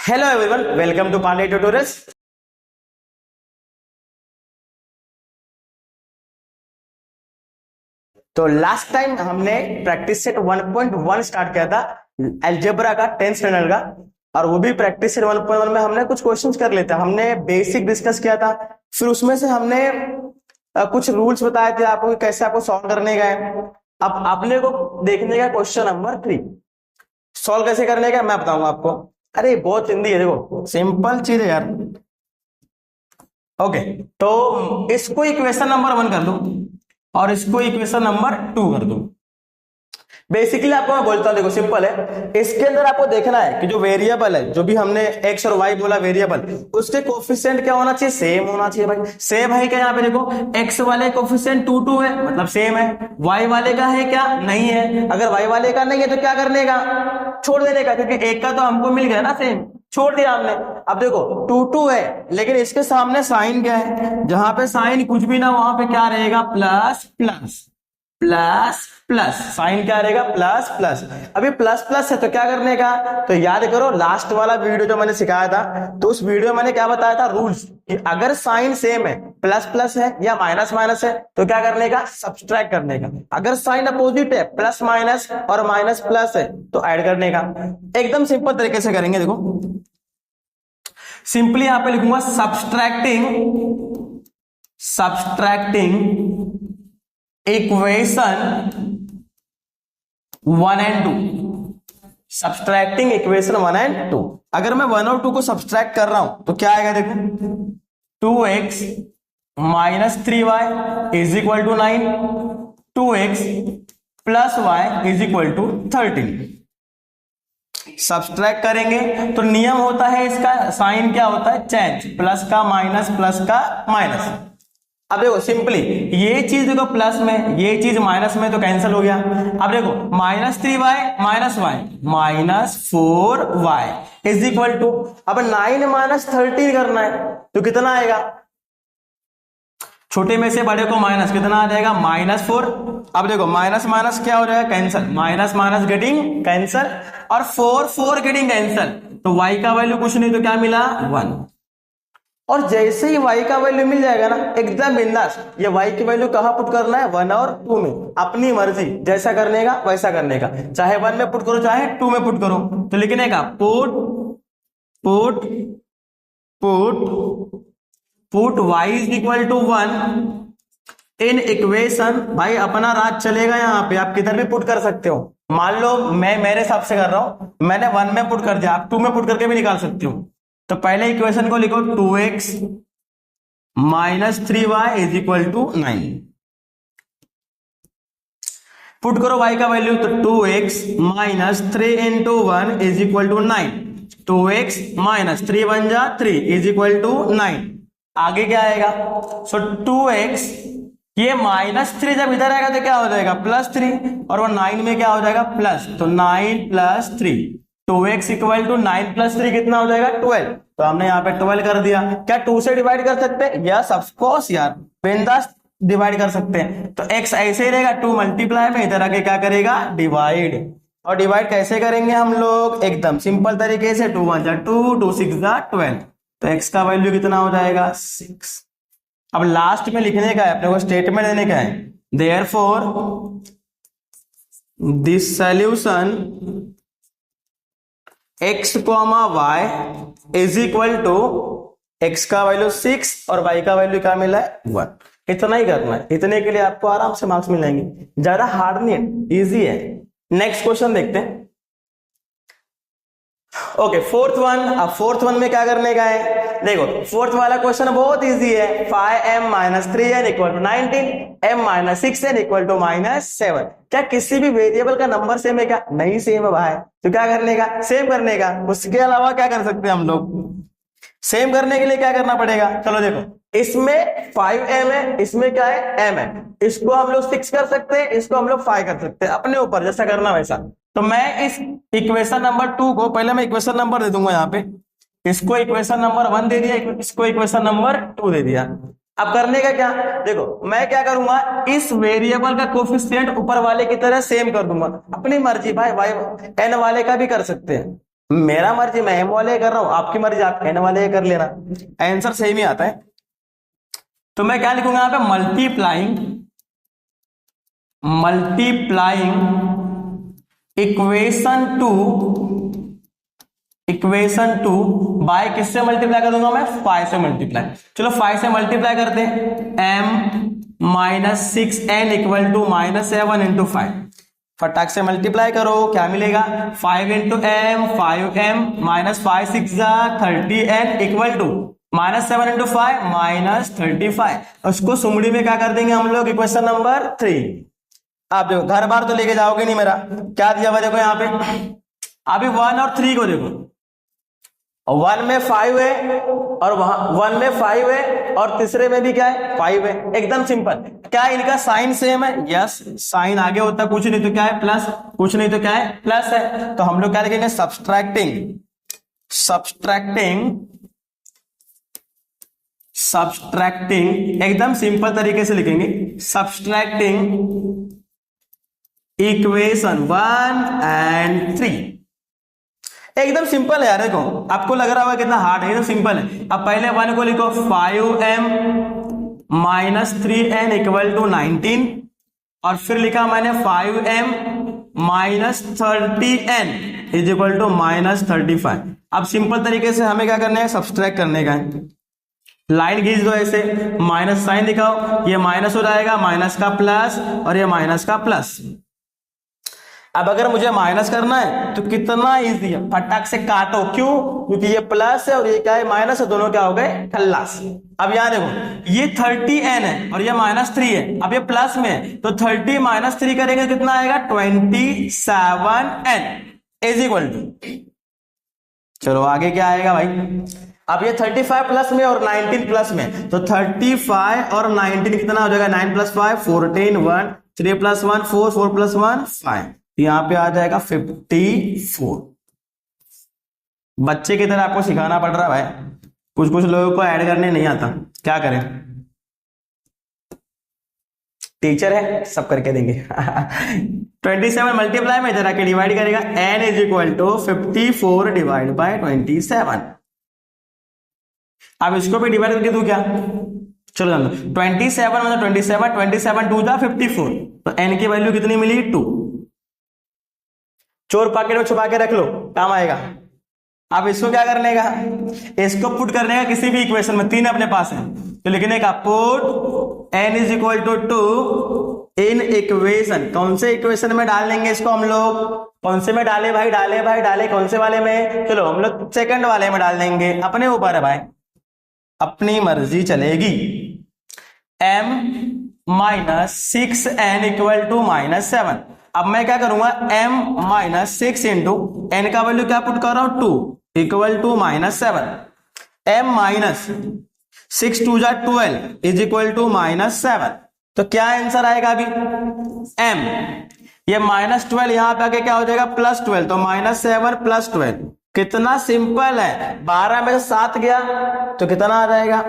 Hello everyone, welcome to Pandey tutorials. तो last time हमने practice set 1.1 start किया था अलजेब्रा का 10th स्टैंडर्ड का, और वो भी प्रैक्टिस सेट 1.1 में हमने कुछ क्वेश्चंस कर लेते हैं। हमने बेसिक डिस्कस किया था, फिर उसमें से हमने कुछ रूल्स बताए थे आपको कि कैसे आपको सॉल्व करने का है। अब आपने को देखने का क्वेश्चन नंबर 3 सॉल्व कैसे करने का मैं बताऊंगा आपको। अरे बहुत हिंदी है, देखो सिंपल चीज है यार। ओके, तो इसको इक्वेशन नंबर 1 कर दो और इसको इक्वेशन नंबर 2 कर दो। बेसिकली आपको मैं बोलता हूं, देखो सिंपल है। इसके अंदर आपको देखना है कि जो वेरिएबल है, जो भी हमने एक्स और वाई बोला वेरिएबल, उसके कोफिशिएंट क्या होना चाहिए, सेम होना चाहिए भाई। सेम है क्या, यहाँ पे देखो एक्स वाले कोफिशिएंट 2 2 है, मतलब सेम है। वाई वाले का है क्या, नहीं है। अगर वाई वाले का नहीं है तो क्या करने का, छोड़ देने का, क्योंकि एक का तो हमको मिल गया ना सेम, छोड़ दिया हमने। अब देखो 2 2 है, लेकिन इसके सामने साइन क्या है, जहां पे साइन कुछ भी ना वहां पे क्या रहेगा, plus plus plus plus. Sign क्या रहेगा, प्लस प्लस। अभी प्लस प्लस है तो क्या करने का, तो याद करो लास्ट वाला वीडियो जो मैंने सिखाया था, तो उस वीडियो में मैंने क्या बताया था, रूल्स, कि अगर साइन सेम है, प्लस प्लस है या माइनस माइनस है, तो क्या करने का, सब्सट्रैक्ट करने का। अगर साइन अपोजिट है, प्लस माइनस और माइनस प्लस है, तो ऐड करने का। एकदम सिंपल तरीके से करेंगे। देखो सिंपली यहां पे लिखूंगा subtracting equation 1 and 2। Subtracting equation 1 and 2। अगर मैं 1 और 2 को सब्सट्रैक्ट कर रहा हूं तो क्या आएगा, देखो 2x minus 3y is equal to 9, 2x plus y is equal to 13। Subtract करेंगे तो नियम होता है इसका, साइन क्या होता है, चेंज, प्लस का माइनस। अब देखो सिंपली ये चीज देखो प्लस में, ये चीज माइनस में, तो कैंसिल हो गया। अब देखो minus 3y minus y minus 4y is equal to, अब 9 माइनस 13 करना है तो कितना आएगा, छोटे में से बड़े को माइनस, कितना आ जाएगा, -4। अब देखो माइनस माइनस क्या हो जाएगा, cancel, minus minus getting cancel, और 4 4 गेटिंग कैंसिल, तो y का वैल्यू कुछ नहीं तो क्या मिला, 1। और जैसे ही y का वैल्यू मिल जाएगा ना, एकदम बिंदास, ये y की वैल्यू कहां पुट करना है, 1 और 2 में, अपनी मर्जी, जैसा करने का वैसा करने का, चाहे 1 में पुट करो चाहे 2 में पुट करो। तो लिखने का put y is equal to 1 in equation. भाई अपना राज चलेगा, यहाँ पे आप किधर भी पुट कर सकते हो। मान लो मैं मेरे हिसाब से कर रहा हूं, मैंने 1 में पुट कर दिया, आप 2 में पुट करके भी निकाल सकते हो। तो पहले इक्वेशन को लिखो 2x minus 3y is equal to 9। Put करो y का वैल्यू, तो 2x minus 3 into 1 is equal to 9। 2x minus 3 1 जा 3 इज इक्वल टू 9। आगे क्या आएगा, सो 2x, ये -3 जब इधर आएगा तो क्या हो जाएगा, +3, और वो 9 में क्या हो जाएगा, प्लस, तो 9 + 3, 2x इक्वल टू 9 + 3 कितना हो जाएगा, 12। तो हमने यहाँ पे 12 कर दिया। क्या 2 से डिवाइड कर सकते हैं, यस ऑफ कोर्स यार, बिंदास डिवाइड कर सकते हैं। तो x ऐसे ही रहेगा, 2 मल्टीप्लाई में इधर आके क्या करेगा, डिवाइड। और डिवाइड कैसे करेंगे हम लोग, एकदम सिंपल तरीके से, 2 1 जा 2, 2 6 जा 12, तो x का वैल्यू कितना हो जाएगा, 6। अब लास्ट में लिखने का है, अपने को स्टेटमेंट देने का है, therefore this solution x, y is equal to, x का वैल्यू 6 और y का वैल्यू क्या मिला है, 1। इतना ही करना है, इतने के लिए आपको आराम से मार्क्स मिल जाएंगे, ज्यादा हार्ड नहीं है, इजी है। नेक्स्ट क्वेश्चन देखते हैं। Okay, fourth one. अब फोर्थ वन में क्या करने का है, देखो फोर्थ वाला क्वेश्चन बहुत इजी है। 5m minus 3n equal to 19, m minus 6n equal to -7। क्या किसी भी वेरिएबल का नंबर सेम है क्या, नहीं सेम है भाई, तो क्या करने का, सेम करने का। उसके अलावा क्या कर सकते हैं हम लोग, सेम करने के लिए क्या करना पड़ेगा, चलो देखो, इसमें 5m है, इसमें क्या है, m है, इसको हम लोग 6 कर सकते हैं, इसको हम लोग 5 कर सकते हैं, अपने ऊपर जैसा करना वैसा। तो मैं इस इक्वेशन नंबर 2 को, पहले मैं इक्वेशन नंबर दे दूंगा यहाँ पे, इसको इक्वेशन नंबर 1 दे दिया, इसको इक्वेशन नंबर 2 दे दिया। अब करने का क्या, देखो मैं क्या करूंगा, इस वेरिएबल का कोफिशिएंट ऊपर वाले की तरह सेम कर दूंगा, अपनी मर्जी भाई, n वाले का भी कर सकते हैं, मेरा मर्जी मैं m वाले कर रहा हूं, आपकी मर्जी आप n वाले कर लेना, आंसर सेम ही आता है। तो मैं क्या लिखूंगा यहां पे, मल्टीप्लाइंग इक्वेशन टू बाय किससे मल्टीप्लाई कर दूंगा मैं, 5 से मल्टीप्लाई। चलो 5 से मल्टीप्लाई करते हैं, m minus 6n equal to minus 7 into 5। फटाक से मल्टीप्लाई करो, क्या मिलेगा, 5 into m 5m minus 5 6 30n equal to minus 7 into 5 minus 35। उसको सुमड़ी में क्या कर देंगे हम लोग, इक्वेशन नंबर 3। आप देखो घर बार तो लेके जाओगे नहीं मेरा, क्या दिया हुआ देखो यहाँ पे, अभी 1 और 3 को देखो, 1 में 5 है और वहां 1 में 5 है और तीसरे में भी क्या है, 5 है, एकदम सिंपल। क्या इनका साइन सेम है, यस, साइन आगे होता है, कुछ नहीं तो क्या है प्लस, कुछ नहीं तो क्या है प्लस है। तो हम लोग क्या लिखेंगे, सब्सट्रैक्टिंग एकदम सिंपल तरीके से लिखेंगे, सब्सट्रैक्टिंग इक्वेशन 1 एंड 3। एकदम सिंपल है यार, देखो आपको लग रहा होगा कितना हार्ड है, एकदम सिंपल है। अब पहले 1 को लिखो, 5m minus 3n equal to 19, और फिर लिखा मैंने 5m minus 30n is equal to minus 35। अब सिंपल तरीके से हमें क्या करना है, सब्सट्रैक्ट करने का है। लाइन खींच दो ऐसे, माइनस साइन दिखाओ, ये माइनस हो जाएगा, माइनस का प्लस और ये माइनस का प्लस। अब अगर मुझे माइनस करना है तो कितना इजी है, फटाक से काटो, क्यों, क्योंकि ये प्लस है और ये क्या है माइनस है, दोनों क्या हो गए खल्लास। अब यहां देखो ये 30n है और ये माइनस 3 है, अब ये प्लस में है तो 30 माइनस 3 करेंगे कितना आएगा, 27n इज इक्वल टू, चलो आगे क्या आएगा भाई, अब ये 35 प्लस में और 19 प्लस में, तो 35 और 19 कितना हो जाएगा, 9 प्लस 5 14 1 3 प्लस 1 4 4 प्लस 1 5, यहां पे आ जाएगा 54। बच्चे की तरह आपको सिखाना पड़ रहा है भाई, कुछ कुछ लोगों को ऐड करने नहीं आता, क्या करें, टीचर है सब करके देंगे। 27 मल्टीप्लाई में जरा के डिवाइड करेगा, n is equal to 54 divide by 27। अब इसको भी डिवाइड करके दूं क्या, चलो जान लो, 27 मतलब 27 2 जा 54, तो n की वैल्यू कितनी मिली, 2। चोर पॉकेट में छुपा के रख लो, काम आएगा। अब इसको क्या करने का, इसको पुट करने का किसी भी इक्वेशन में, 3 अपने पास है तो लिखने का put n is equal to 2 in equation, कौन से इक्वेशन में डाल देंगे इसको हम लोग, कौन से में डाले भाई, डाले कौन से वाले में, चलो हम लोग सेकंड वाले में डाल देंगे, अपने ऊपर है भाई, अपनी मर्जी चलेगी। m minus 6n equal to minus 7। अब मैं क्या करूंगा, m माइनस 6 इंटू n का वैल्यू क्या पुट कर रहा हूं 2 equal to minus 7, m minus 6 2 जा 12 इज इक्वल टू माइनस 7। तो क्या आंसर आएगा अभी, m, ये माइनस 12 यहां पे आके क्या हो जाएगा प्लस 12, तो माइनस 7 प्लस 12, कितना सिंपल है, 12 में से 7 गया तो कितना आ जाएगा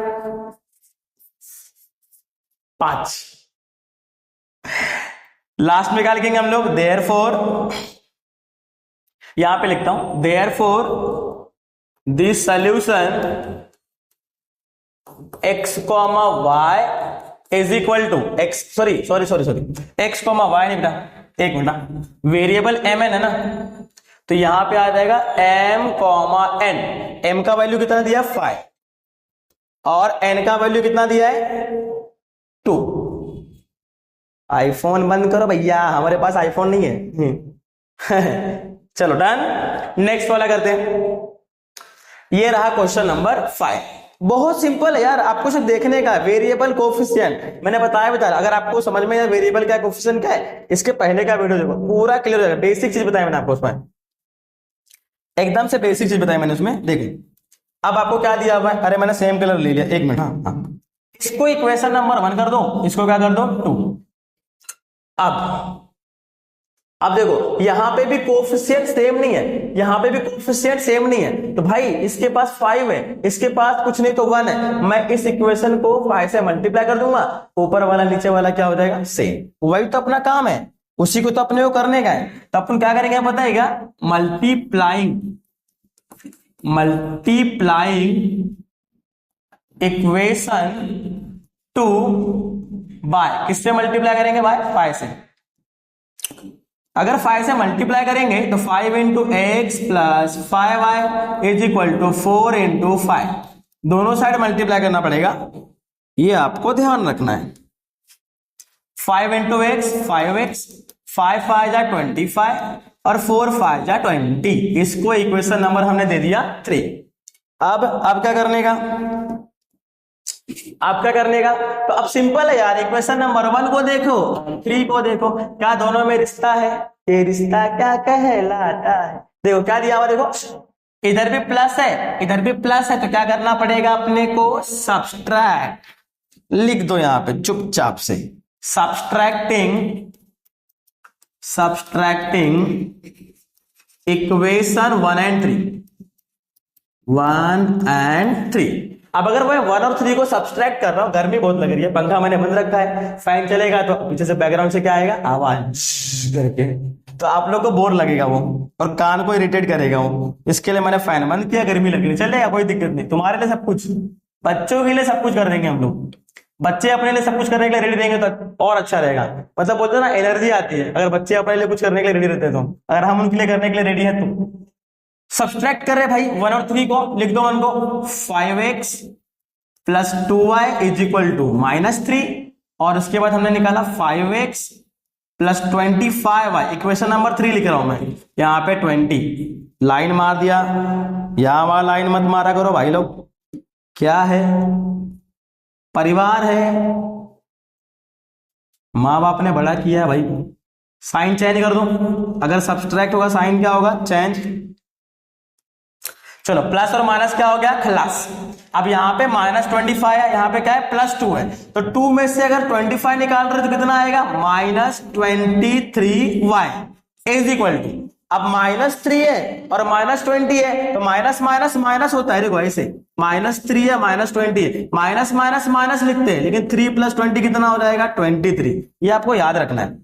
5। लास्ट में क्या लिखेंगे हम लोग, देयरफॉर, यहां पे लिखता हूं, therefore this solution x, y is equal to x, sorry x, y नहीं बेटा, एक मिनट, वेरिएबल mn है ना, तो यहां पे आ जाएगा m, n, m का वैल्यू कितना दिया 5 और n का वैल्यू कितना दिया है 2। आईफोन बंद करो भैया, हमारे पास आईफोन नहीं है। चलो डन, नेक्स्ट वाला करते हैं। ये रहा क्वेश्चन नंबर 5, बहुत सिंपल है यार, आपको सिर्फ देखने का, वेरिएबल कोफिशिएंट मैंने बताया, अगर आपको समझ में आया वेरिएबल क्या कोफिशिएंट क्या है, इसके पहले का वीडियो देखो, पूरा क्लियर हो जाएगा। बेसिक चीज बताई मैंने आपको उसमें, एकदम से बेसिक चीज बताई मैंने उसमें, देखिए अब आपको क्या दिया हुआ है, अरे मैंने सेम कलर ले लिया, एक मिनट, हाँ, इसको इक्वेशन नंबर 1 कर दो, इसको क्या कर दो 2। अब देखो यहां पे भी कोफिशिएंट सेम नहीं है, यहां पे भी कोफिशिएंट सेम नहीं है, तो भाई इसके पास 5 है, इसके पास कुछ नहीं तो 1 है, मैं इस इक्वेशन को 5 से मल्टीप्लाई कर दूंगा, ऊपर वाला नीचे वाला क्या हो जाएगा सेम, वही तो अपना काम है, उसी को तो अपने को करने का है। तो अपन क्या करेंगे बताइएगा, मल्टीप्लाइंग मल्टीप्लाइंग इक्वेशन 2 बाय, किससे मल्टीप्लाई करेंगे भाई? 5 से। अगर 5 से मल्टीप्लाई करेंगे तो 5 into x plus 5y is equal to 4 into 5, दोनों साइड मल्टीप्लाई करना पड़ेगा, ये आपको ध्यान रखना है। 5 इंटू एक्स 5x, 5 5 जा 25 और 4 5 जा 20, इसको इक्वेशन नंबर हमने दे दिया 3। अब क्या करने का? आप क्या करने का? तो अब सिंपल है यार, इक्वेशन नंबर 1 को देखो, 3 को देखो, क्या दोनों में रिश्ता है? ये रिश्ता क्या कहलाता है? देखो क्या दिया हुआ, देखो इधर भी प्लस है, इधर भी प्लस है, तो क्या करना पड़ेगा अपने को? सब्सट्रैक्ट, लिख दो यहां पे चुपचाप से, सब्सट्रैक्टिंग इक्वेशन 1 एंड 3। अब अगर मैं 1 और 3 को सब्सट्रैक्ट कर रहा हूं, गर्मी बहुत लग रही है, पंखा मैंने बंद रखा है, फैन चलेगा तो पीछे से बैकग्राउंड से क्या आएगा? आवाज करके, तो आप लोग को बोर लगेगा वो और कान को इरिटेट करेगा वो, इसके लिए मैंने फैन बंद किया, गर्मी लग रही, चलेगा कोई दिक्कत नहीं, तुम्हारे लिए सब कुछ, बच्चों के लिए सब कुछ कर देंगे हम लोग, बच्चे अपने लिए सब कुछ करने के लिए रेडी रहेंगे तो और अच्छा रहेगा, मतलब बोलते हैं ना एनर्जी आती है अगर बच्चे अपने लिए कुछ करने के लिए रेडी रहते हैं, तो अगर हम उनके लिए करने के लिए रेडी है तो। सब्सट्रैक्ट कर रहे भाई 1 और 3 को, लिख दो 1 को, 5x plus 2y is equal to -3, और उसके बाद हमने निकाला 5x plus 25y, equation number 3 लिख रहा हूं मैं यहां पे 20, लाइन मार दिया, यहां वहां लाइन मत मारा करो भाई लोग, क्या है? परिवार है, माँ बाप ने बड़ा किया है भाई, साइन चेंज कर दो, अगर सब्सट्रैक्ट होगा साइन क्या होगा? चेंज। चलो प्लस और माइनस क्या हो गया? खलास। अब यहाँ पे -25 है, यहाँ पे क्या है? +2 है, तो 2 में से अगर 25 निकाल रहे तो कितना आएगा? -23y इज इक्वल टू, अब -3 है और -20 है, तो माइनस माइनस माइनस होता है, देखो ऐसे, -3 है -20 है, माइनस माइनस माइनस लिखते हैं, लेकिन 3 + 20 कितना हो जाएगा? 23। ये आपको याद रखना है,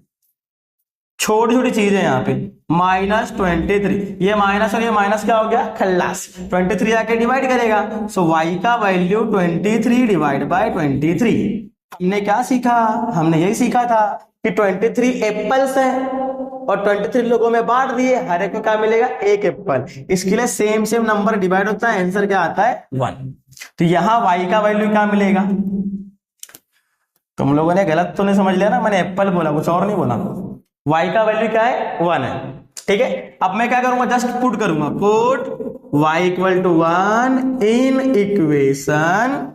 छोटी छोटी चीज है यहाँ पे, -23, ये माइनस और ये माइनस क्या हो गया? खल्लास, 23 आके डिवाइड करेगा, सो y का वैल्यू 23 डिवाइड बाय 23। हमने क्या सीखा? हमने यही सीखा था कि 23 एप्पल्स है और 23 लोगों में बांट दिए, हर एक को क्या मिलेगा? 1 एप्पल, इसके लिए सेम नंबर डिवाइड होता है, आंसर क्या आता है? 1। तो यहां y का वैल्यू क्या मिलेगा? तुम लोगों ने गलत तो नहीं समझ लिया ना, मैंने एप्पल बोला, कुछ और नहीं बोला, y का वैल्यू क्या है? 1 है, ठीक है। अब मैं क्या करूंगा? जस्ट पुट करूंगा, put y equal to 1 in equation,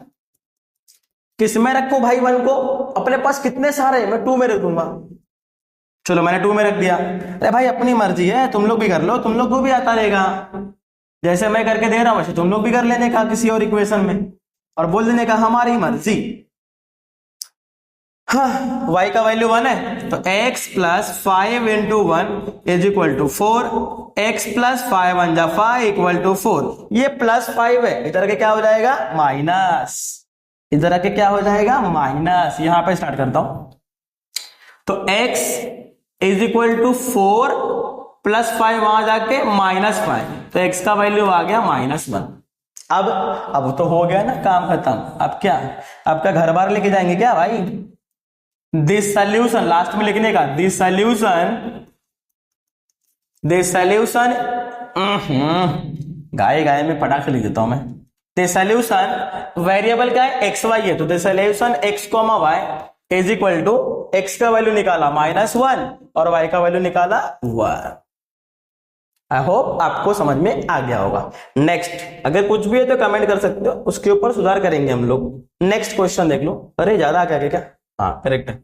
किसमें रखूं भाई 1 को? अपने पास कितने सारे, मैं 2 में रखूंगा, चलो मैंने 2 में रख दिया। अरे भाई अपनी मर्जी है, तुम लोग भी कर लो, तुम लोग को भी आता रहेगा, जैसे मैं करके दे रहा हूं वैसे तुम लोग भी कर लेने का किसी और इक्वेशन में, और बोल देने का हमारी मर्जी। हाँ, y का वैल्यू 1 है, तो x plus 5 into 1 is equal to 4, x plus 5 1 जा 5 इक्वल टू 4, ये +5 है, इधर के क्या हो जाएगा? माइनस, इधर के क्या हो जाएगा? माइनस। यहां पे स्टार्ट करता हूं, तो x is equal to 4 plus 5 वहां जाके -5, तो x का वैल्यू आ गया -1। अब तो हो गया ना काम खत्म। अब क्या? अब क्या घर बार लेके जाएंगे क्या भाई? दिस सॉल्यूशन लास्ट में लिखने का, दिस सॉल्यूशन गाय में पटाखे लिख देता हूं मैं। दिस सॉल्यूशन वेरिएबल क्या है? एक्स वाई है, तो this solution x, y is equal to x का वैल्यू निकाला -1 और y का वैल्यू निकाला 1। आई होप आपको समझ में आ गया होगा। नेक्स्ट, अगर कुछ भी है तो कमेंट कर सकते हो, उसके ऊपर सुधार करेंगे हम लोग। नेक्स्ट क्वेश्चन देख लो। अरे ज्यादा क्या? हाँ करेक्ट है।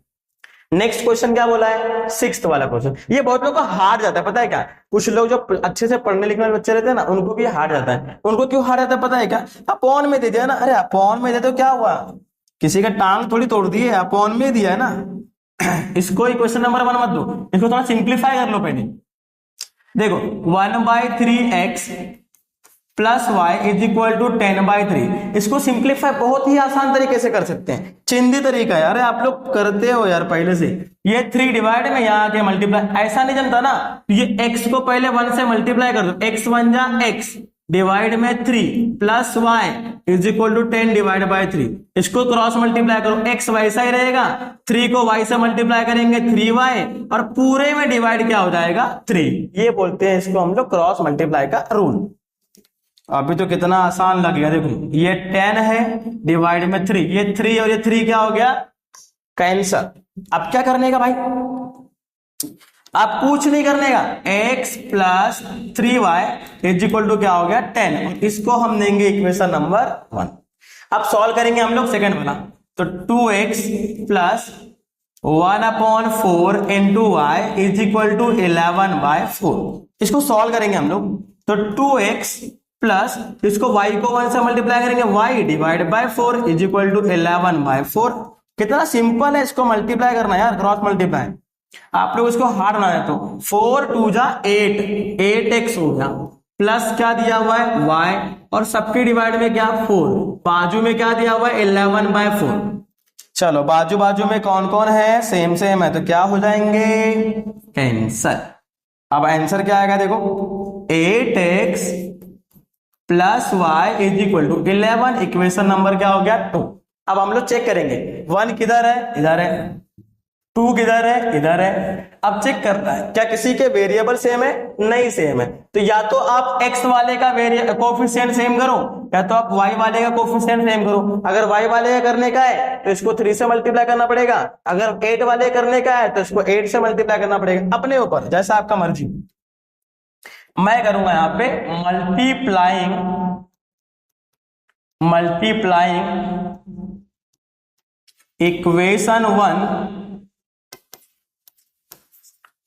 नेक्स्ट क्वेश्चन क्या बोला है? 6th वाला क्वेश्चन। ये बहुत लोगों को हार्ड जाता है, पता है क्या? कुछ लोग जो अच्छे से पढ़ने लिखने वाले बच्चे रहते हैं ना, उनको भी हार्ड जाता है। उनको क्यों हार्ड जाता है पता है क्या? अपॉन में दे दिया ना। अरे अपॉन में दे तो क्या हुआ? किसी का टांग थोड़ी तोड़ दी है, अपॉन में दिया है ना। इसको इक्वेशन नंबर 1 मत दो, इसको थोड़ा सिंप्लीफाई कर लो पहले। देखो 1/3x plus y is equal to 10/3, इसको सिंप्लीफाई बहुत ही आसान तरीके से कर सकते हैं, चिंदी तरीका है। अरे आप लोग करते हो यार पहले से। ये 3 डिवाइड में यहाँ के मल्टीप्लाई, ऐसा नहीं जमता ना, ये x को पहले 1 से मल्टीप्लाई कर दो, x 1 जा x, डिवाइड में 3 plus y is equal to 10 divide by 3। इसको क्रॉस मल्टीप्लाई करो, एक्स वैसा ही रहेगा, 3 को y से मल्टीप्लाई करेंगे 3y और पूरे में डिवाइड क्या हो जाएगा 3। ये बोलते हैं इसको हम लोग क्रॉस मल्टीप्लाई का रूल। अभी तो कितना आसान लग गया, देखो ये 10 है डिवाइड में 3, ये 3 और ये 3 क्या हो गया कैंसर। अब क्या करने का भाई, अब कुछ नहीं करने का, x plus 3y is equal to क्या हो गया 10 और इसको हम देंगे इक्वेशन नंबर 1। अब सॉल्व करेंगे हम लोग सेकंड वाला, तो 2x plus 1/4 into y is equal to 11/4। इसको सॉल्व करेंगे हम लोग, तो 2x प्लस इसको y को 1 से मल्टीप्लाई करेंगे, y divide by 4 is equal to 11/4। कितना सिंपल है इसको मल्टीप्लाई करना यार, क्रॉस मल्टीप्लाई। आप लोग इसको हार्ड बनाए तो 4 2 जा 8x हो गया, प्लस क्या दिया हुआ है y और सबके डिवाइड में क्या 4, बाजू में क्या दिया हुआ है 11/4। चलो बाजू बाजू में कौन कौन है, सेम सेम है, तो क्या हो जाएंगे कैंसर। अब आंसर क्या आएगा देखो, 8x plus y is equal to 11, equation number क्या हो गया 2। अब हम लोग चेक करेंगे 1 किधर है, इधर है, 2 किधर है, इधर है। अब चेक करना है क्या किसी के वेरिएबल सेम है, नहीं सेम है, तो या तो आप x वाले का कोफिशिएंट सेम करो या तो आप y वाले का कोफिशिएंट सेम करो। अगर y वाले का करने का है तो इसको 3 से मल्टीप्लाई करना पड़ेगा, अगर 8 वाले करने का है तो इसको 8 से मल्टीप्लाई करना पड़ेगा, अपने ऊपर जैसा आपका मर्जी। मैं करूंगा यहां पे मल्टीप्लाइंग इक्वेशन 1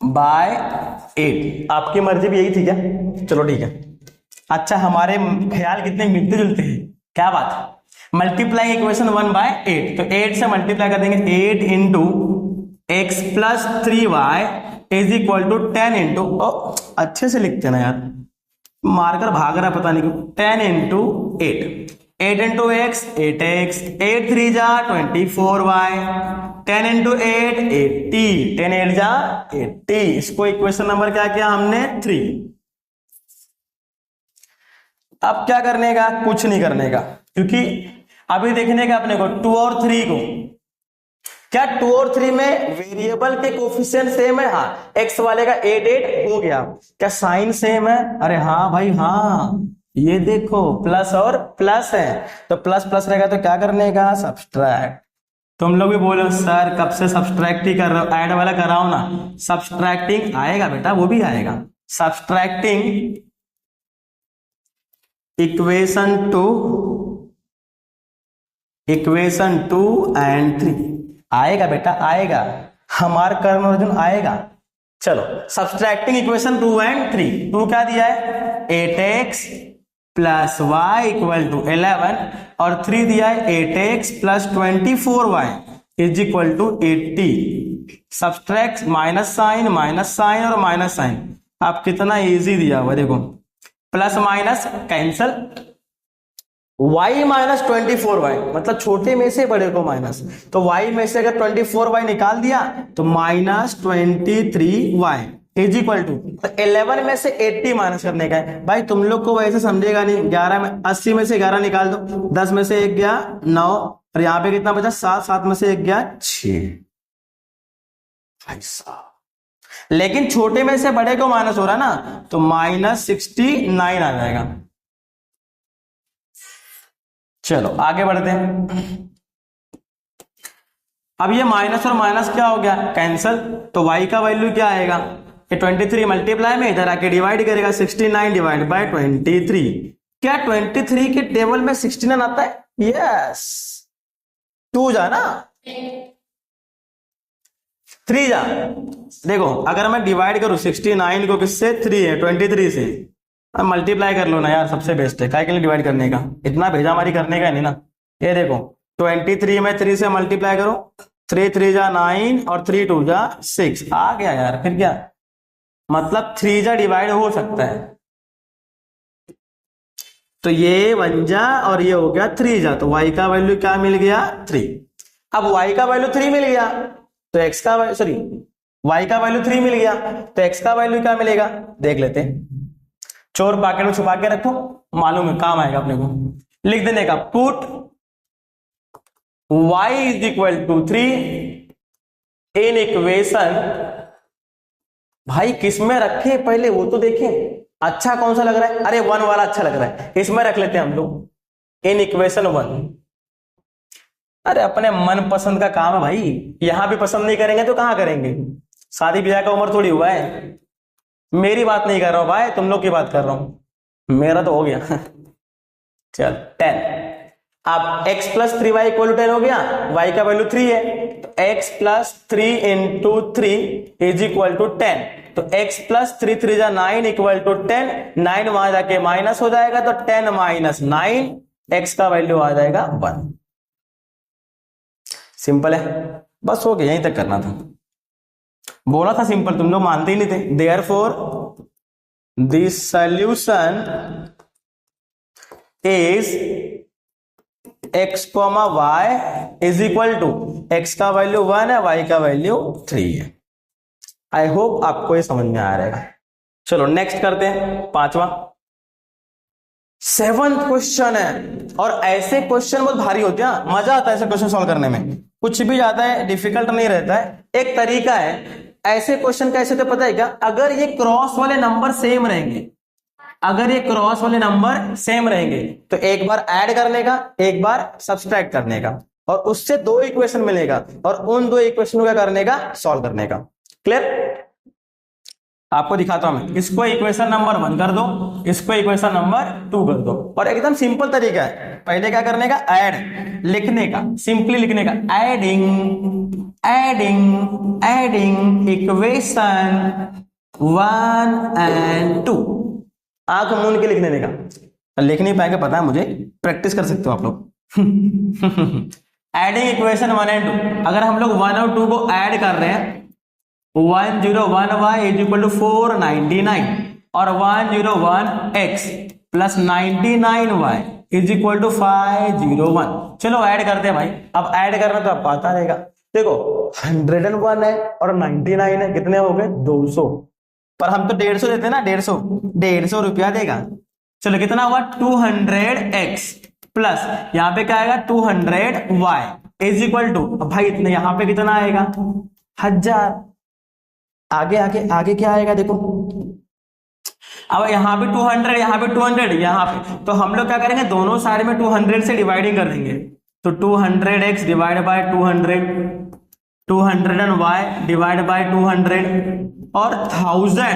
बाय 8। आपकी मर्जी भी यही थी क्या, चलो ठीक है। अच्छा हमारे ख्याल कितने मिलते जुलते हैं, क्या बात है। मल्टीप्लाई इक्वेशन 1 बाय 8, तो 8 से मल्टीप्लाई कर देंगे, 8 into x plus 3y is equal to 10 into, अच्छे से लिखते ना यार, मारकर भाग रहा पता नहीं क्यों, 10 इंटू 8 इंटू एक्स 8x, 8 3 जा 24y, 10 इंटू 8 80, 10 8 जा 80। इसको इक्वेशन नंबर क्या किया हमने 3। अब क्या करने का, कुछ नहीं करने का, क्योंकि अभी देखने का अपने को 2 और 3 को, क्या 2 और 3 में वेरिएबल के कोफिशिएंट सेम है, हाँ x वाले का 8 8 हो गया, क्या साइन सेम है, अरे हाँ भाई हाँ, ये देखो प्लस और प्लस है, तो प्लस प्लस रहेगा तो क्या करने का सब्सट्रैक्ट। तुम लोग भी बोलो सर कब से सब्सट्रैक्ट ही कर रहे हो, ऐड वाला कराओ ना, सब्सट्रैक्टिंग आएगा बेटा, वो भी आएगा, सब्सट्रैक्टिंग इक्वेशन 2 एंड 3 आएगा बेटा, आएगा, हमारा कर्ण अर्जुन आएगा। चलो सब्सट्रैक्टिंग इक्वेशन 2 एंड 3, 2 क्या दिया है 8x plus Y equal to 11 और 3 दिया है 8x plus 24y is equal to 80। Subtract minus sign और माइनस साइन, आप कितना इजी दिया हुआ देखो, plus minus cancel, y minus 24y मतलब छोटे में से बड़े को माइनस, तो y में से अगर 24y निकाल दिया तो minus 23y is equal to 11 में से 80 माइनस करने का है। भाई तुम लोग को वैसे समझेगा नहीं, 11 में 80 में से 11 निकाल दो, 10 में से 1 गया 9 और यहाँ पे कितना बचा 7, 7 में से 1 गया 6। भाई साहब लेकिन छोटे में से बड़े को माइनस हो रहा ना, तो माइनस 69 आ जाएगा। चलो आगे बढ़ते हैं। अब ये माइनस और माइनस क्या हो गया कैंसल, तो y का वैल्यू क्या आएगा, ये 23 मल्टीप्लाई में इधर आके डिवाइड करेगा, 69 डिवाइड बाय 23। क्या 23 के टेबल में 69 आता है, यस 2 जा ना 3 जा। देखो अगर मैं डिवाइड करूं 69 को किससे, 3 है 23 से, अब मल्टीप्लाई कर लो ना यार, सबसे बेस्ट है, काय के लिए डिवाइड करने का, इतना भेजामारी करने का नहीं ना। ये देखो 23 में 3 से मल्टीप्लाई करो, 3 3 जा 9 और 3 2 जा 6 आ गया यार, फिर क्या मतलब 3 जा डिवाइड हो सकता है, तो ये 1 जा और ये हो गया 3 जा, तो y का वैल्यू क्या मिल गया 3। अब y का वैल्यू 3 मिल गया तो x का y का वैल्यू 3 मिल गया तो x का वैल्यू क्या मिलेगा देख लेते हैं। चोर पॉकेट में छुपा के रखो, मालूम है, काम आएगा अपने को। लिख देने का put y is equal to 3 in equation, भाई किसमें रखे पहले वो तो देखें, अच्छा कौन सा लग रहा है, अरे 1 वाला अच्छा लग रहा है, इसमें रख लेते हैं हम लोग इन इक्वेशन 1। अरे अपने मन पसंद का काम है भाई, यहां भी पसंद नहीं करेंगे तो कहां करेंगे, शादी ब्याह का उम्र थोड़ी हुआ है। मेरी बात नहीं कर रहा हूं भाई, तुम लोग की बात कर रहा हूं, मेरा तो हो गया चल 10। अब x plus 3y equal to 10 हो गया, y का वैल्यू 3 है, तो x plus 3 into 3 is equal to 10। तो x प्लस 3 3 जा 9 इक्वल टू 10, 9 वहां जाके माइनस हो जाएगा, तो 10 माइनस 9, x का वैल्यू आ जाएगा 1। सिंपल है, बस हो गया, यहीं तक करना था। बोला था सिंपल, तुम लोग मानते ही नहीं थे। Therefore this solution is x, y is equal to, x का वैल्यू 1 है, y का वैल्यू 3 है। आई होप आपको ये समझ में आ रहेगा। चलो नेक्स्ट करते हैं, 5वां 7th क्वेश्चन है। और ऐसे क्वेश्चन बहुत भारी होते हैं, मजा आता है ऐसे क्वेश्चन सॉल्व करने में, कुछ भी ज्यादा है डिफिकल्ट नहीं रहता है। एक तरीका है ऐसे क्वेश्चन का, ऐसे तो पता है क्या, अगर ये क्रॉस वाले नंबर सेम रहेंगे, अगर ये क्रॉस वाले नंबर सेम रहेंगे तो एक बार ऐड करने का, एक बार सब्सट्रैक्ट करने का, और उससे 2 इक्वेशन मिलेगा, और उन 2 इक्वेशन का करने का, सॉल्व करने का। क्लियर? आपको दिखाता हूं मैं, इसको इक्वेशन नंबर 1 कर दो, इसको इक्वेशन नंबर 2 कर दो, और एकदम सिंपल तरीका है। पहले क्या करने का, ऐड लिखने का, सिंपली लिखने का, एडिंग इक्वेशन 1 एंड 2, आंख मूंद के लिख देने का। लिख नहीं पाएंगे पता है मुझे, प्रैक्टिस कर सकते हो आप लोग एडिंग इक्वेशन 1 एंड 2, अगर हम लोग 1 और 2 को ऐड कर रहे हैं, 101y इज इक्वल टू 499, और 101x plus 99y is equal to 501। चलो ऐड करते हैं भाई, अब ऐड करना तो अब आता रहेगा। देखो 101 है और 99 है, कितने हो गए, 200, पर हम तो 150 देते हैं ना, 150 रुपया देगा। चलो कितना हुआ, 200x प्लस यहाँ पे क्या आएगा, 200y इज इक्वल टू, भाई इतने यहाँ पे कितना आएगा, 1000। आगे आगे आगे क्या आएगा देखो, अब यहाँ पे 200, यहाँ पे 200, यहाँ पे, तो हम लोग क्या करेंगे, दोनों साइड में 200 से डिवाइडिंग कर देंगे, तो 200x divide by 200, 200y divide by 200, और 1000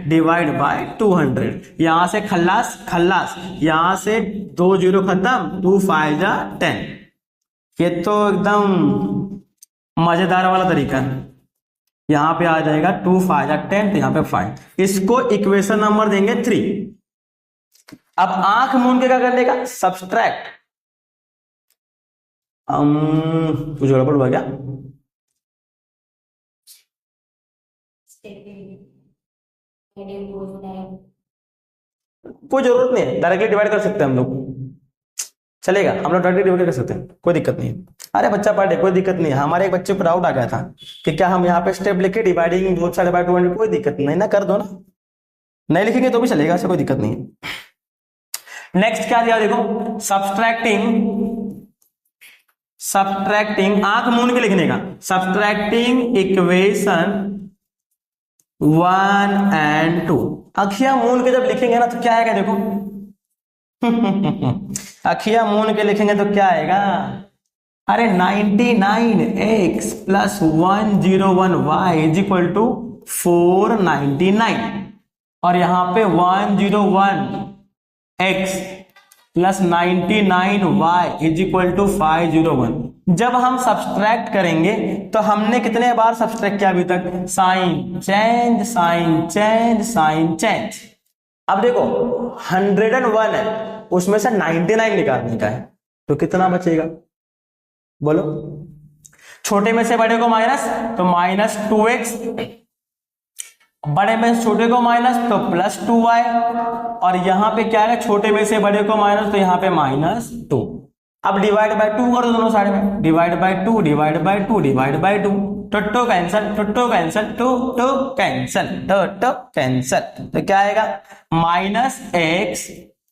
डिवाइड बाय 200। यहां से खल्लास खल्लास, यहां से 2 0 खत्म, 2 5 जा 10। ये तो एकदम मजेदार वाला तरीका है। यहां पे आ जाएगा 2 5 जा 10, तो यहां पे 5, इसको इक्वेशन नंबर देंगे 3। अब आंख मूंद के क्या करने का, सब्सट्रैक्ट। कुछ गड़बड़ हुआ क्या, कोई जरूरत नहीं है, डायरेक्टली डिवाइड कर सकते हैं हम लोग, चलेगा, हम लोग डायरेक्टली डिवाइड कर सकते हैं, कोई दिक्कत नहीं है। अरे बच्चा पढ़े, कोई दिक्कत नहीं है। हमारे एक बच्चे को डाउट आ गया था कि क्या हम यहाँ पे स्टेप लिखे डिवाइडिंग बोथ साइड बाय 200, कोई दिक्कत नहीं ना, कर दो ना, नहीं लिखेंगे तो भी चलेगा, ऐसा कोई दिक्कत नहीं है। नेक्स्ट क्या दिया देखो, सब्सट्रैक्टिंग आंख मूंद के लिखने का, सब्सट्रैक्टिंग इक्वेशन 1 एंड 2। अखियां मूंद के जब लिखेंगे ना तो क्या आएगा देखो अखियां मूंद के लिखेंगे तो क्या आएगा, अरे 99x plus 101y is equal to 499, और यहां पे 101x plus 99y is equal to 501। जब हम सब्सट्रैक्ट करेंगे तो हमने कितने बार सब्सट्रैक्ट किया अभी तक, sign change sign change sign change. अब देखो 101 है, उसमें से 99 निकालने का है, तो कितना बचेगा बोलो, छोटे में से बड़े को माइनस, तो माइनस 2x, बड़े में से छोटे को माइनस तो प्लस 2y, और यहां पे क्या है, छोटे में से बड़े को माइनस, तो यहां पे माइनस 2। अब डिवाइड बाय 2 कर दो दोनों साइड में, divide by 2 divide by 2 divide by 2, two cancel, two cancel, two cancel, two cancel, तो क्या आएगा, minus x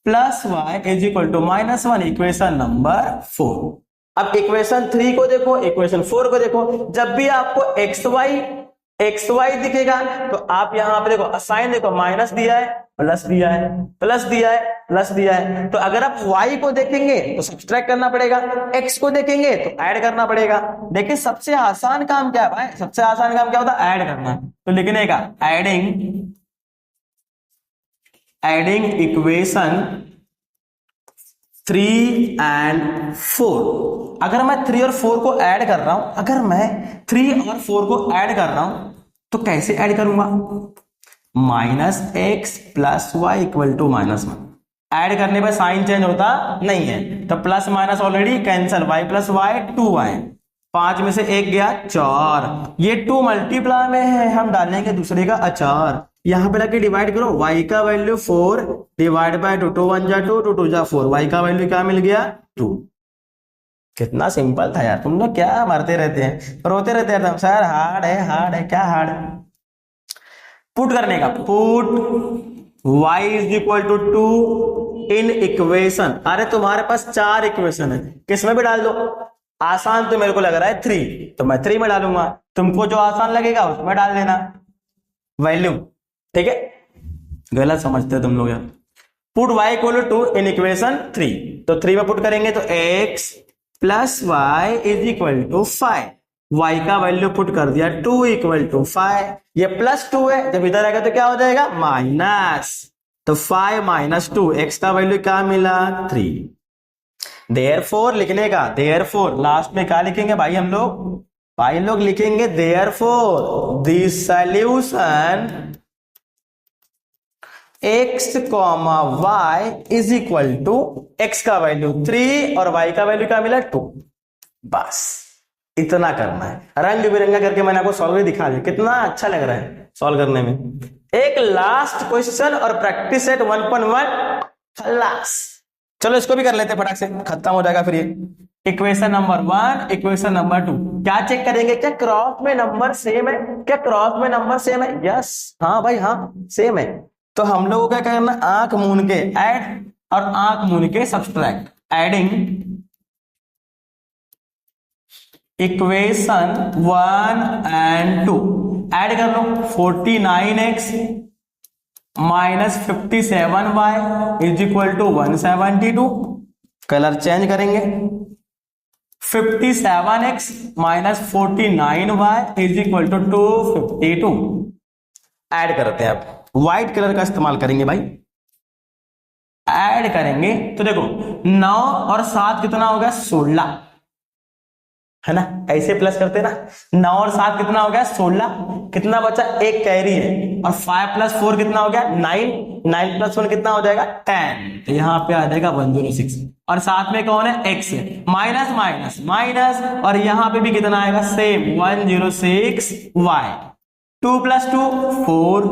plus y is equal to -1, equation number 4। अब इक्वेशन 3 को देखो, इक्वेशन 4 को देखो। जब भी आपको एक्स वाई दिखेगा तो आप यहां पे देखो साइन देखो, माइनस दिया है, प्लस दिया है, प्लस दिया है, प्लस दिया है। तो अगर आप y को देखेंगे तो सब्सट्रैक्ट करना पड़ेगा, x को देखेंगे तो ऐड करना पड़ेगा। देखिए सबसे आसान काम क्या है भाई, सबसे आसान काम क्या होता है, ऐड करना। तो लिखने का एडिंग इक्वेशन 3 and 4। अगर मैं 3 और 4 को ऐड कर रहा हूं, अगर मैं 3 और 4 को ऐड कर रहा हूं तो कैसे ऐड करूंगा, -x + y = -1। ऐड करने पर साइन चेंज होता नहीं है, तो plus minus already cancel, y + y 2y, 5 में से 1 गया 4, ये 2 मल्टीप्लाई में है, हम डालेंगे दूसरे का अचार। यहां पे रख के डिवाइड करो, y का वैल्यू 4 डिवाइड बाय 2, 2 1 जा 2, 2 2 जा 4, y का वैल्यू क्या मिल गया 2। कितना सिंपल था यार, तुम लोग क्या मरते रहते हैं, रोते रहते हैं सर हार्ड है, क्या हार्ड। पुट करने का, पुट y = 2 इन इक्वेशन। अरे तुम्हारे पास 4 इक्वेशन है, किसमें भी डाल दो। आसान तो मेरे को लग रहा है 3, तो मैं 3 में डालूंगा, तुमको जो आसान लगेगा उसमें डाल देना वैल्यू, ठीक है। गलत समझते हो तुम लोग यार। पुट y = 2 इन इक्वेशन 3, तो 3 में पुट करेंगे तो x + y = 5, y का वैल्यू पुट कर दिया 2 = 5, ये +2 है, जब इधर आएगा तो क्या हो जाएगा माइनस, तो 5 - 2, x का वैल्यू क्या मिला 3। देयरफॉर लिखने का, देयरफॉर लास्ट में क्या लिखेंगे भाई हम लोग, लिखेंगे therefore the solution x, y = x का वैल्यू 3 और y का वैल्यू क्या मिला 2। बस इतना करना है, रंग बिरंगा करके मैंने आपको सॉल्व दिखा दिया, कितना अच्छा लग रहा है सॉल्व करने में। एक लास्ट क्वेश्चन और प्रैक्टिस सेट 1.1 खलास। चलो इसको भी कर लेते फटाक से, खत्म हो जाएगा फिर ये। इक्वेशन नंबर 1, इक्वेशन नंबर 2 क्या चेक करेंगे, क्या क्रॉस में नंबर सेम है, क्या क्रॉस में नंबर सेम है, यस हाँ भाई हाँ सेम है। तो हम लोगों को क्या करना, आंख मूंद के ऐड और आंख मूंद के subtract. Adding equation 1 and 2, add कर लो, 49x - 57y = 172। कलर चेंज करेंगे, 57x - 49y = 252। ऐड करते हैं, आप व्हाइट कलर का इस्तेमाल करेंगे भाई, ऐड करेंगे तो देखो 9 और 7 कितना हो गया 16, है ना, ऐसे प्लस करते ना, 9 और 7 कितना हो गया 16, कितना बचा, एक कैरी है, और 5 + 4 कितना हो गया 9, 9 + 1 कितना हो जाएगा 10, तो यहाँ पे आ जाएगा 106, और साथ में कौन है x है, माइनस माइनस माइनस, और यहाँ पे भी कितना आएगा सेम 106y, 2 + 2 4,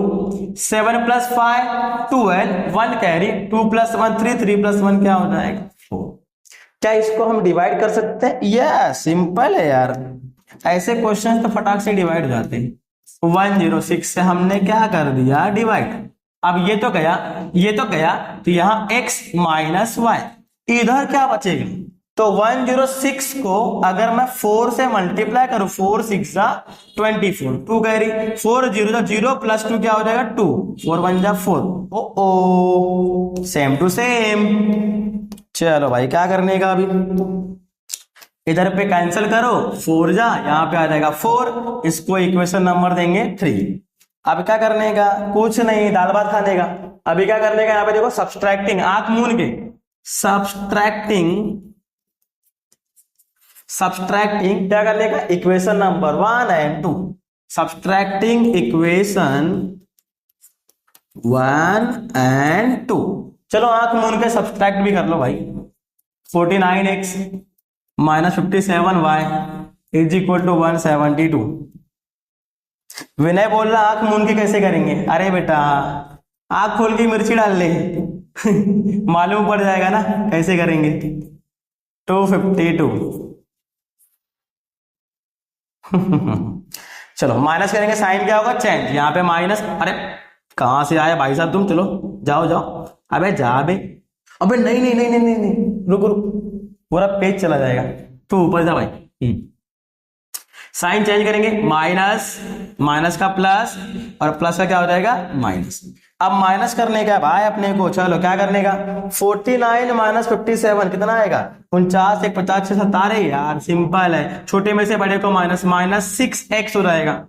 7 + 5 12, 1 कैरी, 2 + 1 3, 3 + 1 क्या हो जाएगा 4। क्या इसको हम डिवाइड कर सकते हैं, यस सिंपल है यार, ऐसे क्वेश्चन तो फटाक से डिवाइड हो जाते हैं। 106 से हमने क्या कर दिया डिवाइड, अब ये तो गया तो यहाँ x - y, इधर क्या बचेगा, तो 106 को अगर मैं 4 से मल्टीप्लाई करूं, 4 6 24, 2 कैरी, 4 0 0 + 2 क्या हो जाएगा 2, 4 1 जा 4, ओ सेम टू सेम। चलो भाई क्या करने का, अभी इधर पे कैंसिल करो, 4 जा यहाँ पे आ जाएगा 4, इसको इक्वेशन नंबर देंगे 3। अब क्या करने का, कुछ नहीं, दाल भात खाने का। अभी क्या करने का, यहाँ पे देखो सब्सट्रैक्टिंग, आंख मूंद के सब्सट्रैक्टिंग क्या करने का, equation number 1 and 2, subtracting equation 1 and 2। चलो आंख मूंद के सब्सट्रैक्ट भी कर लो भाई, 49x - 57y = 172। विनय बोल रहा आंख मूंद के कैसे करेंगे, अरे बेटा आंख खोल के मिर्ची डाल ले मालूम पड़ जाएगा ना कैसे करेंगे। 252 चलो माइनस करेंगे, साइन क्या होगा चेंज, यहाँ पे माइनस, अरे कहां से आया भाई साहब तुम, चलो जाओ अबे जा बे, अबे नहीं नहीं नहीं नहीं नहीं, नहीं। रुक रुक, पूरा पेज चला जाएगा। तो ऊपर जा भाई। साइन चेंज करेंगे, माइनस माइनस का प्लस और प्लस का क्या हो जाएगा माइनस। अब माइनस करने का भाई अपने को, चलो क्या करने का, 49 माइनस 57 कितना आएगा, 49 एक 50 से 17 यार, सिंपल है। छोटे में से बड़े को माइनस, माइनस 6x हो जाएगा।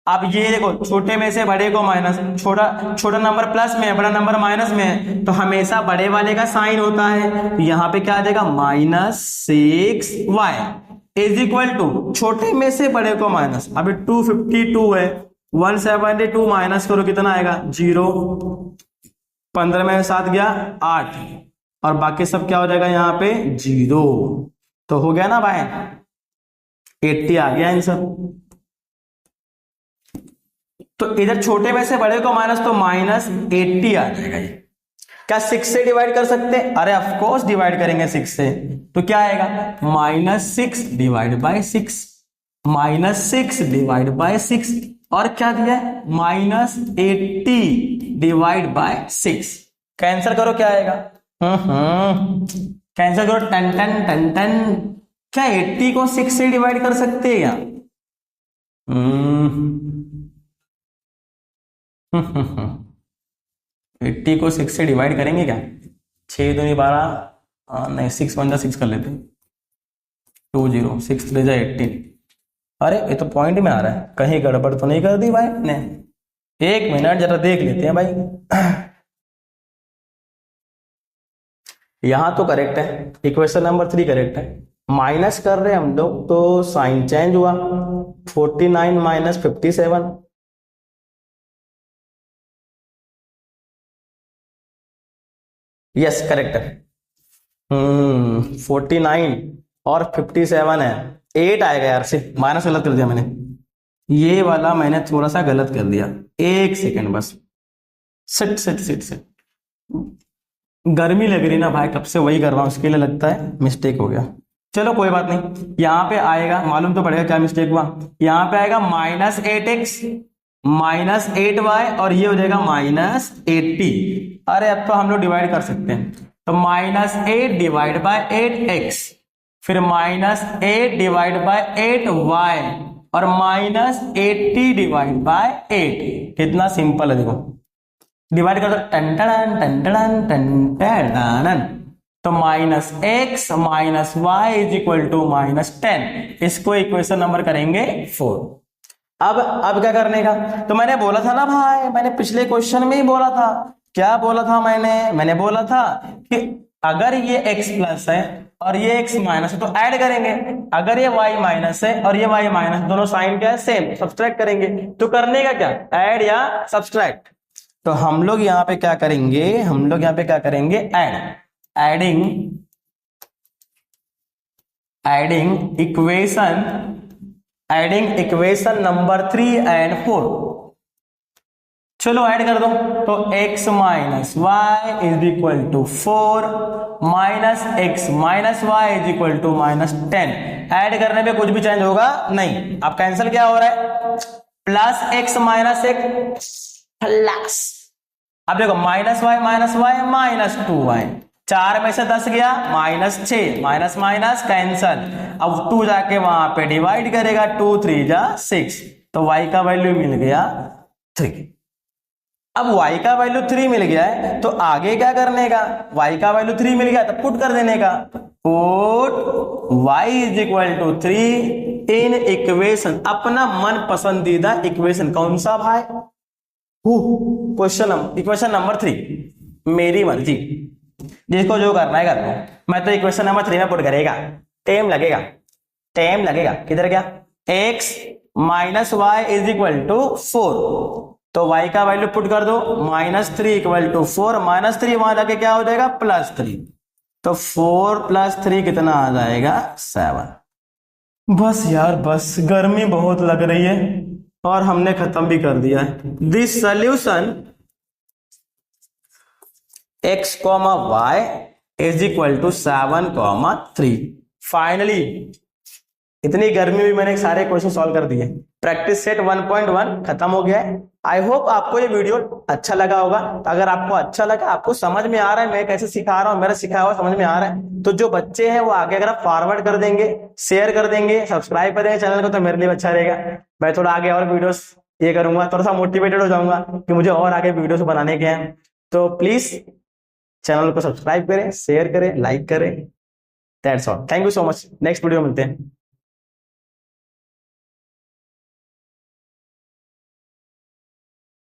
अब ये देखो, छोटे में से बड़े को माइनस, छोटा छोटा नंबर प्लस में है, बड़ा नंबर माइनस में है, तो हमेशा बड़े वाले का साइन होता है। तो यहाँ पे क्या आ जाएगा, -6y इज इक्वल टू, छोटे में से बड़े को माइनस, अभी 252 है, 172 माइनस करो कितना आएगा 0, 15 में 7 गया 8, और बाकी सब क्या हो जाएगा यहाँ पे 0। तो हो गया ना भाई, 80 आ गया आंसर। तो इधर छोटे में से बड़े को माइनस, तो -80 आ जाएगा। ये क्या 6 से डिवाइड कर सकते हैं, अरे ऑफ कोर्स डिवाइड करेंगे 6 से। तो क्या आएगा, -6 डिवाइड बाय 6, -6 डिवाइड बाय 6, और क्या दिया है -80 डिवाइड बाय 6। कैंसिल करो क्या आएगा, कैंसिल करो, टन टन टन टन। क्या 80 को 6 से डिवाइड कर सकते हैं क्या, 80 को 6 से डिवाइड करेंगे क्या, 6 दूनी 12, नहीं 6 1 6 कर लेते, 20 6 3 18। अरे ये तो पॉइंट में आ रहा है, कहीं गड़बड़ तो नहीं कर दी भाई ने, एक मिनट जरा देख लेते हैं भाई। यहां तो करेक्ट है, इक्वेशन नंबर 3 करेक्ट है। माइनस कर रहे हैं हम लोग तो साइन चेंज हुआ, 49 माइनस 57, यस करेक्ट है। 49 और 57 है, 8 आएगा यार, सिर्फ माइनस गलत कर दिया मैंने, ये वाला मैंने थोड़ा सा गलत कर दिया, एक सेकेंड बस। सिट सिट सिट सिट, गर्मी लग रही ना भाई, कब से वही कर रहा हूं, उसके लिए लगता है मिस्टेक हो गया। चलो कोई बात नहीं, यहां पे आएगा, मालूम तो पड़ेगा क्या मिस्टेक हुआ। यहां पे आएगा -8x -8y, और ये हो जाएगा -80। अरे अब तो हम लोग डिवाइड कर सकते हैं, तो -8 डिवाइड बाय 8x, फिर -8 डिवाइड बाय 8y, और -80 डिवाइड बाय 8। कितना सिंपल है, देखो डिवाइड कर दो, टन टन टन टन टन टन। तो -x -y is equal to -10। इसको इक्वेशन नंबर करेंगे 4। अब क्या करने का, तो मैंने बोला था ना भाई, मैंने पिछले क्वेश्चन में ही बोला था, क्या बोला था मैंने बोला था कि अगर ये x प्लस है और ये x माइनस है तो ऐड करेंगे, अगर ये y माइनस है और ये y माइनस, दोनों साइन क्या है सेम, सब्सट्रैक्ट करेंगे। तो करने का क्या, ऐड या सब्सट्रैक्ट। तो हम लोग यहाँ पे क्या करेंगे, एडिंग इक्वेशन नंबर 3 and 4। चलो ऐड कर दो, तो x minus y is equal to 4 minus x minus y is equal to -10। Add करने पे कुछ भी चेंज होगा नहीं। अब कैंसिल क्या हो रहा है, plus x minus x plus, अब देखो -y -2y, 4 में से 10 गया -6, माइनस माइनस कैंसल। अब 2 जाके वहां पे डिवाइड करेगा, 2 3 जा 6, तो y का वैल्यू मिल गया 3। अब y का वैल्यू 3 मिल गया है तो आगे क्या करने का, y का वैल्यू 3 मिल गया तो पुट कर देने का, put y is equal to 3 in equation, अपना मन पसंदीदा इक्वेशन कौन सा भाई, इक्वेशन नंबर 3, मेरी मर्जी, जिसको जो करना है कर लो। मैं तो इक्वेशन नंबर 3 में पुट करेगा, टाइम लगेगा। किधर गया, x minus y is equal to 4, तो y का वैल्यू पुट कर दो, -3 इक्वल टू 4, -3 वहां जाके क्या हो जाएगा +3, तो 4 + 3 कितना आ जाएगा 7। बस यार बस, गर्मी बहुत लग रही है और हमने खत्म भी कर दिया है। This solution x, y is equal to 7, 3। Finally इतनी गर्मी में मैंने सारे क्वेश्चन सॉल्व कर दिए। प्रैक्टिस सेट 1.1 खत्म हो गया है। आई होप आपको ये वीडियो अच्छा लगा होगा। तो अगर आपको अच्छा लगा, आपको समझ में आ रहा है मैं कैसे सिखा रहा हूँ, मेरा सिखाया हुआ समझ में आ रहा है, तो जो बच्चे हैं वो आगे अगर आप फॉरवर्ड कर देंगे, शेयर कर देंगे, सब्सक्राइब कर देंगे चैनल को, तो मेरे लिए अच्छा रहेगा। मैं थोड़ा आगे और वीडियोस ये करूंगा, थोड़ा सा मोटिवेटेड हो जाऊंगा कि मुझे और आगे वीडियोस बनाने के हैं। तो प्लीज चैनल को सब्सक्राइब करें, शेयर करें, लाइक करें। That's all. Thank you so much. Next video मिलते हैं।